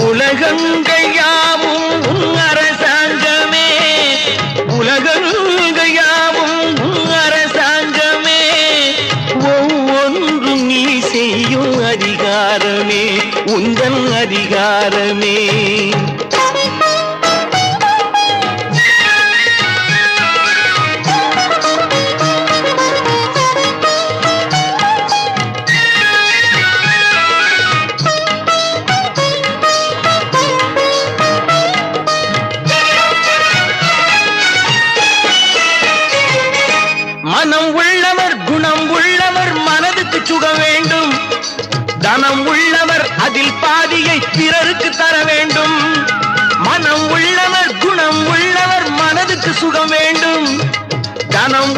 உலகங்கள் யாவும் உன் அரசாங்கமே, உலகங்கள் யாவும் உன் அரசாங்கமே, ஒவ்வொன்றும் நீ செய்யும் அதிகாரமே உந்தன் அதிகாரமே. மனம் உள்ளவர் குணம் உள்ளவர் மனதுக்கு சுகம் வேண்டும், தனம் உள்ளவர் அதில் பாதியை பிறருக்கு தர வேண்டும். மனம் உள்ளவர் குணம் உள்ளவர் மனதுக்கு சுகம் வேண்டும், தனம்